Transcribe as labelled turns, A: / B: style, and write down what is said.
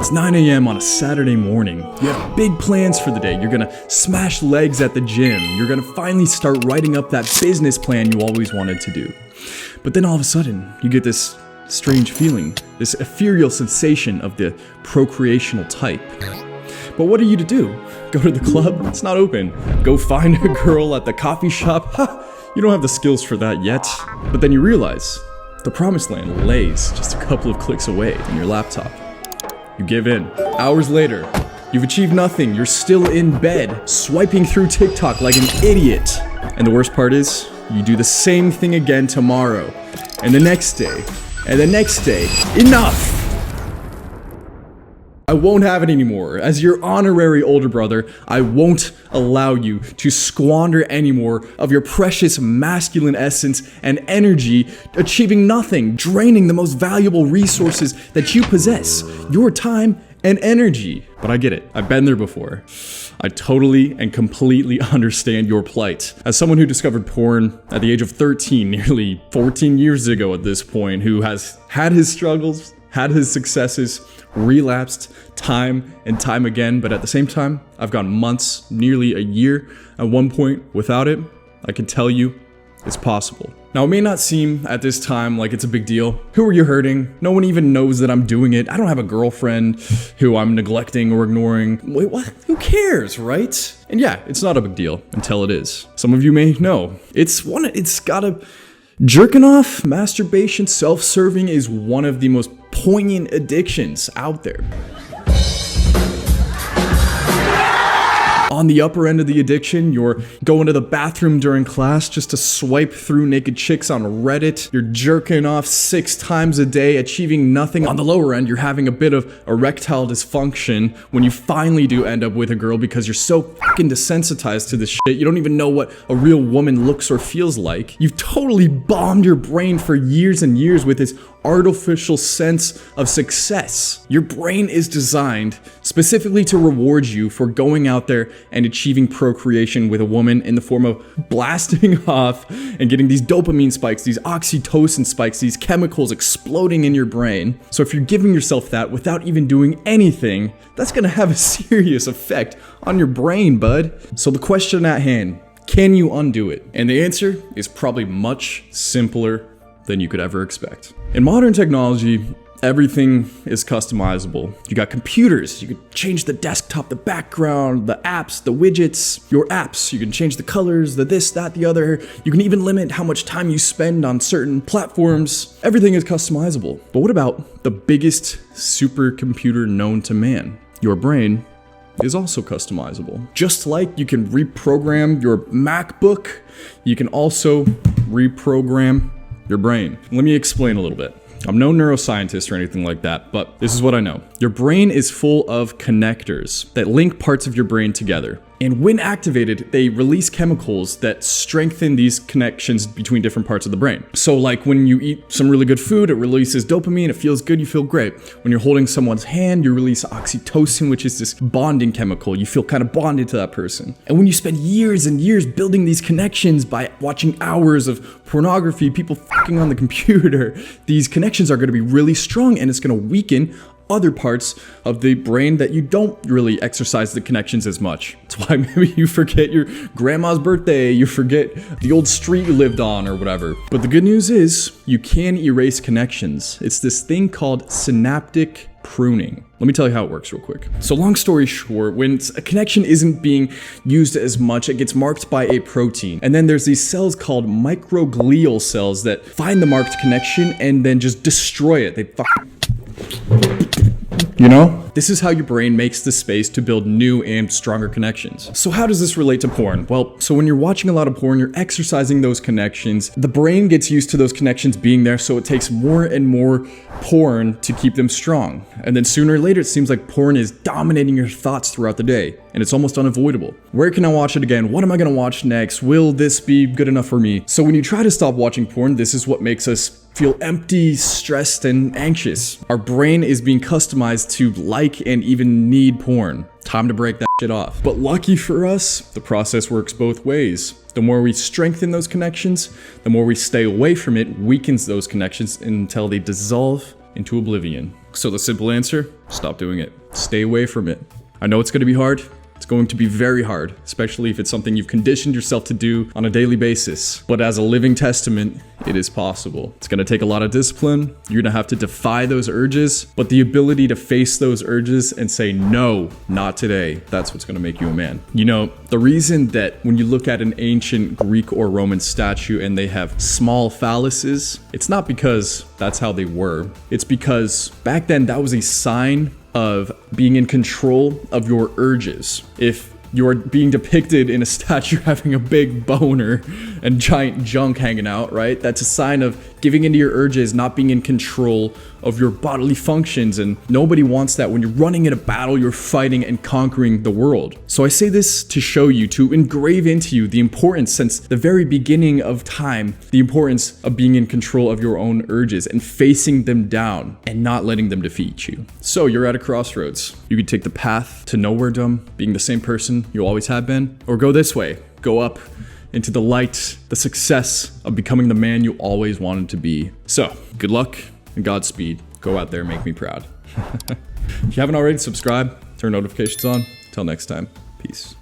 A: It's 9 a.m. on a Saturday morning. You have big plans for the day. You're gonna smash legs at the gym. You're gonna finally start writing up that business plan you always wanted to do. But then all of a sudden, you get this strange feeling, this ethereal sensation of the procreational type. But what are you to do? Go to the club? It's not open. Go find a girl at the coffee shop? Ha! You don't have the skills for that yet. But then you realize the promised land lays just a couple of clicks away in your laptop. You give in. Hours later, you've achieved nothing. You're still in bed, swiping through TikTok like an idiot. And the worst part is, you do the same thing again tomorrow, and the next day, and the next day. Enough! I won't have it anymore. As your honorary older brother, I won't allow you to squander any more of your precious masculine essence and energy achieving nothing, draining the most valuable resources that you possess, your time and energy. But I get it. I've been there before. I totally and completely understand your plight. As someone who discovered porn at the age of 13, nearly 14 years ago at this point, who has had his struggles, had his successes, relapsed time and time again, but at the same time, I've gone months, nearly a year at one point without it. I can tell you, it's possible. Now, it may not seem at this time like it's a big deal. Who are you hurting? No one even knows that I'm doing it. I don't have a girlfriend who I'm neglecting or ignoring. Wait, what? Who cares, right? And yeah, it's not a big deal until it is. Some of you may know. Jerking off, masturbation, self-serving is one of the most poignant addictions out there. On the upper end of the addiction, you're going to the bathroom during class just to swipe through naked chicks on Reddit. You're jerking off 6 times a day, achieving nothing. On the lower end, you're having a bit of erectile dysfunction when you finally do end up with a girl because you're so fucking desensitized to this shit. You don't even know what a real woman looks or feels like. You've totally bombed your brain for years and years with this artificial sense of success. Your brain is designed specifically to reward you for going out there and achieving procreation with a woman in the form of blasting off and getting these dopamine spikes, these oxytocin spikes, these chemicals exploding in your brain. So if you're giving yourself that without even doing anything, that's gonna have a serious effect on your brain, bud. So the question at hand, can you undo it? And the answer is probably much simpler than you could ever expect. In modern technology, everything is customizable. You got computers, you can change the desktop, the background, the apps, the widgets, your apps, you can change the colors, the this, that, the other. You can even limit how much time you spend on certain platforms. Everything is customizable. But what about the biggest supercomputer known to man? Your brain is also customizable. Just like you can reprogram your MacBook, you can also reprogram your brain. Let me explain a little bit. I'm no neuroscientist or anything like that, but this is what I know. Your brain is full of connectors that link parts of your brain together. And when activated, they release chemicals that strengthen these connections between different parts of the brain. So like when you eat some really good food, it releases dopamine, it feels good, you feel great. When you're holding someone's hand, you release oxytocin, which is this bonding chemical. You feel kind of bonded to that person. And when you spend years and years building these connections by watching hours of pornography, people fucking on the computer, these connections are going to be really strong and it's going to weaken other parts of the brain that you don't really exercise the connections as much. That's why maybe you forget your grandma's birthday, you forget the old street you lived on or whatever. But the good news is you can erase connections. It's this thing called synaptic pruning. Let me tell you how it works real quick. So long story short, when a connection isn't being used as much, it gets marked by a protein. And then there's these cells called microglial cells that find the marked connection and then just destroy it. You know? This is how your brain makes the space to build new and stronger connections. So how does this relate to porn? Well, so when you're watching a lot of porn, you're exercising those connections. The brain gets used to those connections being there, so it takes more and more porn to keep them strong. And then sooner or later, it seems like porn is dominating your thoughts throughout the day, and it's almost unavoidable. Where can I watch it again? What am I gonna watch next? Will this be good enough for me? So when you try to stop watching porn, this is what makes us feel empty, stressed, and anxious. Our brain is being customized to like and even need porn. Time to break that shit off. But lucky for us, the process works both ways. The more we strengthen those connections, the more we stay away from it, weakens those connections until they dissolve into oblivion. So the simple answer, stop doing it. Stay away from it. I know it's going to be hard. It's going to be very hard, especially if it's something you've conditioned yourself to do on a daily basis. But as a living testament, it is possible. It's going to take a lot of discipline. You're going to have to defy those urges, but the ability to face those urges and say, no, not today, that's what's going to make you a man. You know, the reason that when you look at an ancient Greek or Roman statue and they have small phalluses, it's not because that's how they were. It's because back then that was a sign of being in control of your urges. If you're being depicted in a statue having a big boner and giant junk hanging out, right? That's a sign of giving into your urges, not being in control of your bodily functions. And nobody wants that. When you're running in a battle, you're fighting and conquering the world. So I say this to show you, to engrave into you the importance since the very beginning of time, the importance of being in control of your own urges and facing them down and not letting them defeat you. So you're at a crossroads. You could take the path to nowheredom, being the same person you always have been, or go this way, go up into the light, the success of becoming the man you always wanted to be. So, good luck and Godspeed. Go out there and make me proud. If you haven't already, subscribe, turn notifications on. Till next time, peace.